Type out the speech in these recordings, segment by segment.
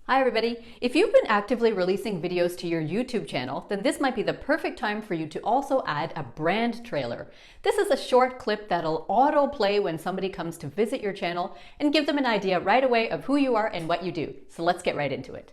Hi everybody! If you've been actively releasing videos to your YouTube channel, then this might be the perfect time for you to also add a brand trailer. This is a short clip that'll auto-play when somebody comes to visit your channel and give them an idea right away of who you are and what you do. So let's get right into it.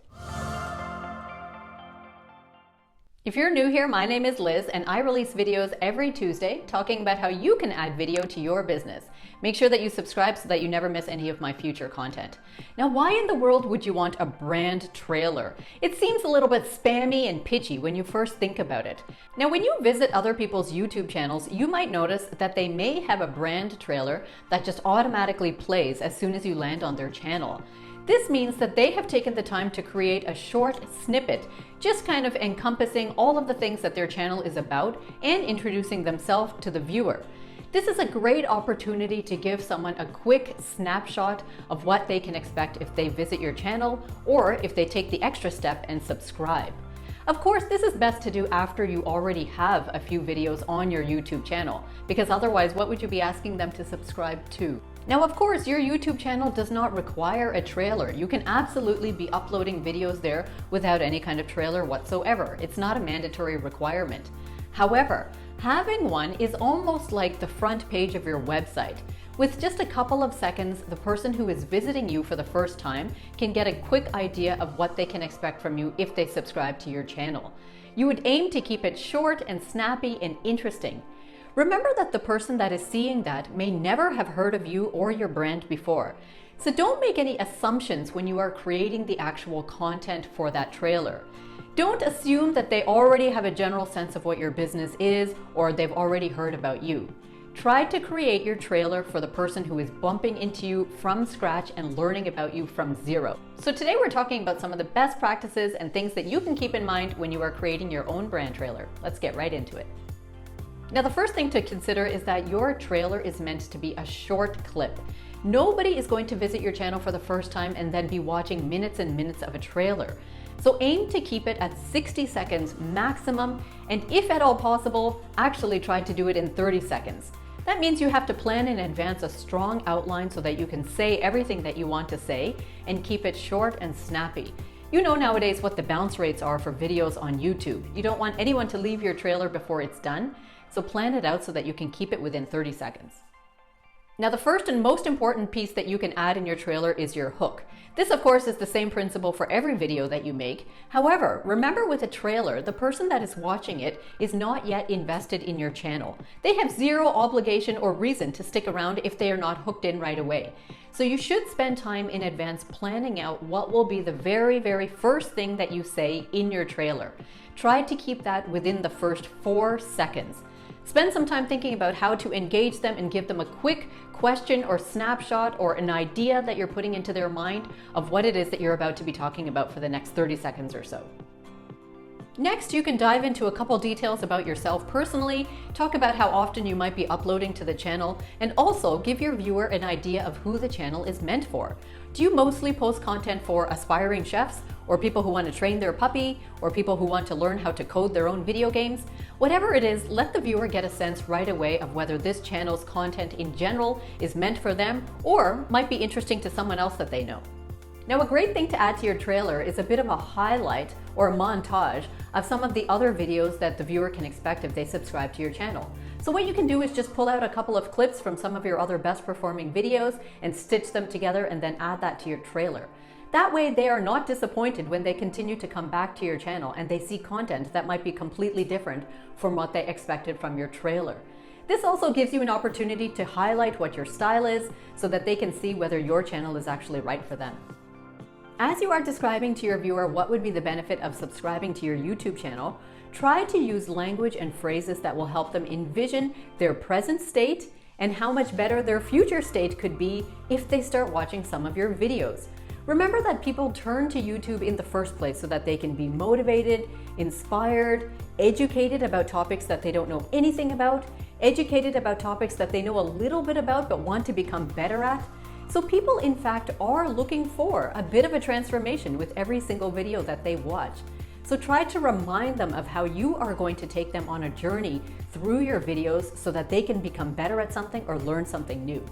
If you're new here, my name is Liz and I release videos every Tuesday talking about how you can add video to your business. Make sure that you subscribe so that you never miss any of my future content. Now, why in the world would you want a brand trailer? It seems a little bit spammy and pitchy when you first think about it. Now, when you visit other people's YouTube channels, you might notice that they may have a brand trailer that just automatically plays as soon as you land on their channel. This means that they have taken the time to create a short snippet, just kind of encompassing all of the things that their channel is about and introducing themselves to the viewer. This is a great opportunity to give someone a quick snapshot of what they can expect if they visit your channel or if they take the extra step and subscribe. Of course, this is best to do after you already have a few videos on your YouTube channel, because otherwise, what would you be asking them to subscribe to? Now, of course, your YouTube channel does not require a trailer. You can absolutely be uploading videos there without any kind of trailer whatsoever. It's not a mandatory requirement. However, having one is almost like the front page of your website. With just a couple of seconds, the person who is visiting you for the first time can get a quick idea of what they can expect from you if they subscribe to your channel. You would aim to keep it short and snappy and interesting. Remember that the person that is seeing that may never have heard of you or your brand before. So don't make any assumptions when you are creating the actual content for that trailer. Don't assume that they already have a general sense of what your business is or they've already heard about you. Try to create your trailer for the person who is bumping into you from scratch and learning about you from zero. So today we're talking about some of the best practices and things that you can keep in mind when you are creating your own brand trailer. Let's get right into it. Now, the first thing to consider is that your trailer is meant to be a short clip. Nobody is going to visit your channel for the first time and then be watching minutes and minutes of a trailer. So aim to keep it at 60 seconds maximum, and if at all possible, actually try to do it in 30 seconds. That means you have to plan in advance a strong outline so that you can say everything that you want to say and keep it short and snappy. You know nowadays what the bounce rates are for videos on YouTube. You don't want anyone to leave your trailer before it's done, so plan it out so that you can keep it within 30 seconds. Now, the first and most important piece that you can add in your trailer is your hook. This, of course, is the same principle for every video that you make. However, remember with a trailer, the person that is watching it is not yet invested in your channel. They have zero obligation or reason to stick around if they are not hooked in right away. So you should spend time in advance planning out what will be the very first thing that you say in your trailer. Try to keep that within the first 4 seconds. Spend some time thinking about how to engage them and give them a quick question or snapshot or an idea that you're putting into their mind of what it is that you're about to be talking about for the next 30 seconds or so. Next, you can dive into a couple details about yourself personally, talk about how often you might be uploading to the channel, and also give your viewer an idea of who the channel is meant for. Do you mostly post content for aspiring chefs, or people who want to train their puppy, or people who want to learn how to code their own video games? Whatever it is, let the viewer get a sense right away of whether this channel's content in general is meant for them or might be interesting to someone else that they know. Now, a great thing to add to your trailer is a bit of a highlight or a montage of some of the other videos that the viewer can expect if they subscribe to your channel. So what you can do is just pull out a couple of clips from some of your other best performing videos and stitch them together and then add that to your trailer. That way they are not disappointed when they continue to come back to your channel and they see content that might be completely different from what they expected from your trailer. This also gives you an opportunity to highlight what your style is so that they can see whether your channel is actually right for them. As you are describing to your viewer what would be the benefit of subscribing to your YouTube channel, try to use language and phrases that will help them envision their present state and how much better their future state could be if they start watching some of your videos. Remember that people turn to YouTube in the first place so that they can be motivated, inspired, educated about topics that they don't know anything about, educated about topics that they know a little bit about but want to become better at. So people, in fact, are looking for a bit of a transformation with every single video that they watch. So try to remind them of how you are going to take them on a journey through your videos so that they can become better at something or learn something new.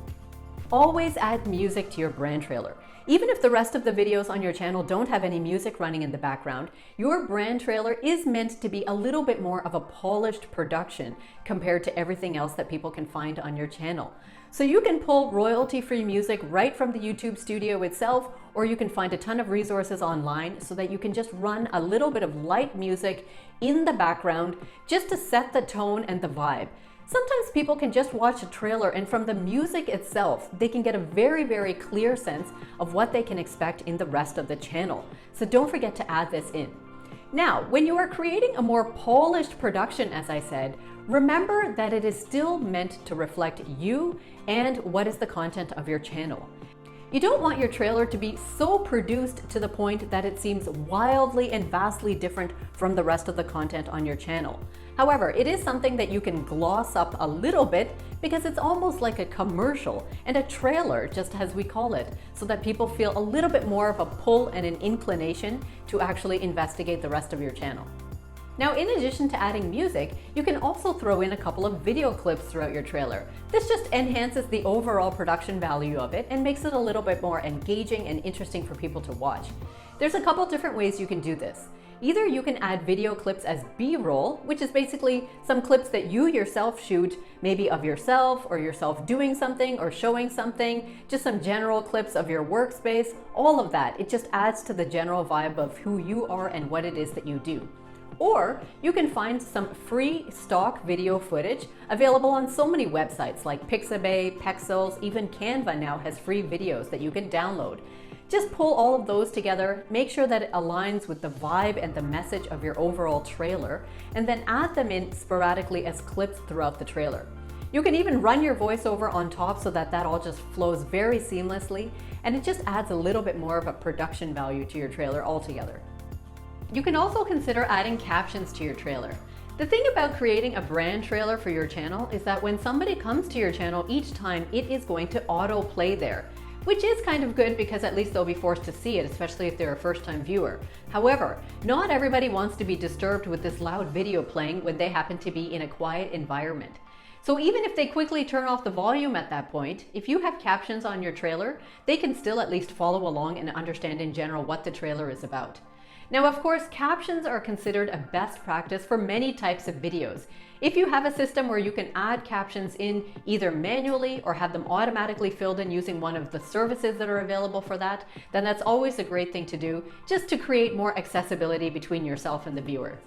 Always add music to your brand trailer. Even if the rest of the videos on your channel don't have any music running in the background, your brand trailer is meant to be a little bit more of a polished production compared to everything else that people can find on your channel. So you can pull royalty-free music right from the YouTube studio itself, or you can find a ton of resources online so that you can just run a little bit of light music in the background just to set the tone and the vibe. Sometimes people can just watch a trailer and from the music itself, they can get a very, very clear sense of what they can expect in the rest of the channel. So don't forget to add this in. Now, when you are creating a more polished production, as I said, remember that it is still meant to reflect you and what is the content of your channel. You don't want your trailer to be so produced to the point that it seems wildly and vastly different from the rest of the content on your channel. However, it is something that you can gloss up a little bit because it's almost like a commercial and a trailer, just as we call it, so that people feel a little bit more of a pull and an inclination to actually investigate the rest of your channel. Now, in addition to adding music, you can also throw in a couple of video clips throughout your trailer. This just enhances the overall production value of it and makes it a little bit more engaging and interesting for people to watch. There's a couple different ways you can do this. Either you can add video clips as B-roll, which is basically some clips that you yourself shoot, maybe of yourself or yourself doing something or showing something, just some general clips of your workspace, all of that. It just adds to the general vibe of who you are and what it is that you do. Or you can find some free stock video footage available on so many websites like Pixabay, Pexels, even Canva now has free videos that you can download. Just pull all of those together, make sure that it aligns with the vibe and the message of your overall trailer, and then add them in sporadically as clips throughout the trailer. You can even run your voiceover on top so that that all just flows very seamlessly, and it just adds a little bit more of a production value to your trailer altogether. You can also consider adding captions to your trailer. The thing about creating a brand trailer for your channel is that when somebody comes to your channel each time, it is going to auto-play there, which is kind of good because at least they'll be forced to see it, especially if they're a first-time viewer. However, not everybody wants to be disturbed with this loud video playing when they happen to be in a quiet environment. So even if they quickly turn off the volume at that point, if you have captions on your trailer, they can still at least follow along and understand in general what the trailer is about. Now, of course, captions are considered a best practice for many types of videos. If you have a system where you can add captions in either manually or have them automatically filled in using one of the services that are available for that, then that's always a great thing to do, just to create more accessibility between yourself and the viewer.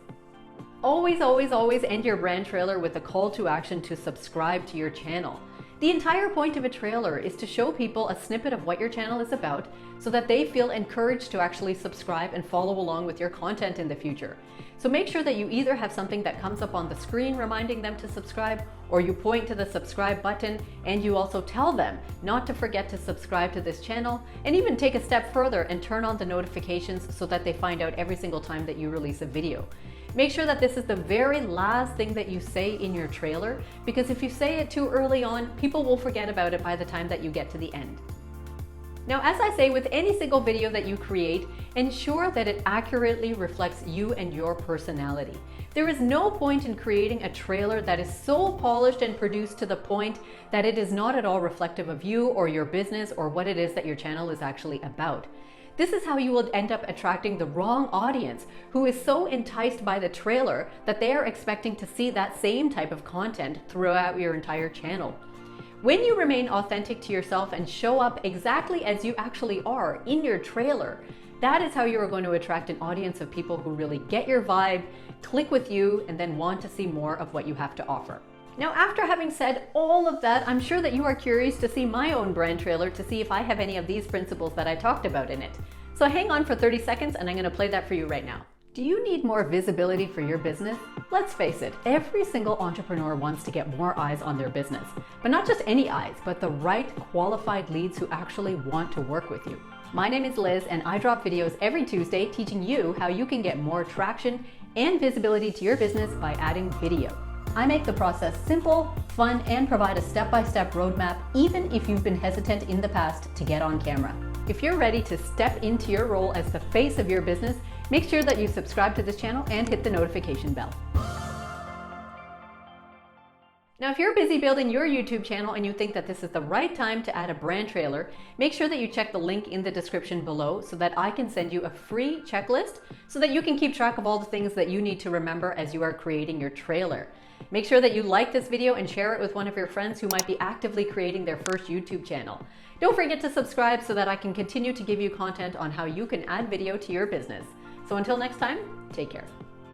Always, always, always end your brand trailer with a call to action to subscribe to your channel. The entire point of a trailer is to show people a snippet of what your channel is about so that they feel encouraged to actually subscribe and follow along with your content in the future. So make sure that you either have something that comes up on the screen reminding them to subscribe, or you point to the subscribe button and you also tell them not to forget to subscribe to this channel, and even take a step further and turn on the notifications so that they find out every single time that you release a video. Make sure that this is the very last thing that you say in your trailer, because if you say it too early on, people will forget about it by the time that you get to the end. Now, as I say with any single video that you create, ensure that it accurately reflects you and your personality. There is no point in creating a trailer that is so polished and produced to the point that it is not at all reflective of you or your business or what it is that your channel is actually about. This is how you will end up attracting the wrong audience who is so enticed by the trailer that they are expecting to see that same type of content throughout your entire channel. When you remain authentic to yourself and show up exactly as you actually are in your trailer, that is how you are going to attract an audience of people who really get your vibe, click with you, and then want to see more of what you have to offer. Now, after having said all of that, I'm sure that you are curious to see my own brand trailer to see if I have any of these principles that I talked about in it. So hang on for 30 seconds and I'm going to play that for you right now. Do you need more visibility for your business? Let's face it, every single entrepreneur wants to get more eyes on their business. But not just any eyes, but the right qualified leads who actually want to work with you. My name is Liz and I drop videos every Tuesday teaching you how you can get more traction and visibility to your business by adding video. I make the process simple, fun, and provide a step-by-step roadmap even if you've been hesitant in the past to get on camera. If you're ready to step into your role as the face of your business, make sure that you subscribe to this channel and hit the notification bell. Now, if you're busy building your YouTube channel and you think that this is the right time to add a brand trailer, make sure that you check the link in the description below so that I can send you a free checklist so that you can keep track of all the things that you need to remember as you are creating your trailer. Make sure that you like this video and share it with one of your friends who might be actively creating their first YouTube channel. Don't forget to subscribe so that I can continue to give you content on how you can add video to your business. So until next time, take care.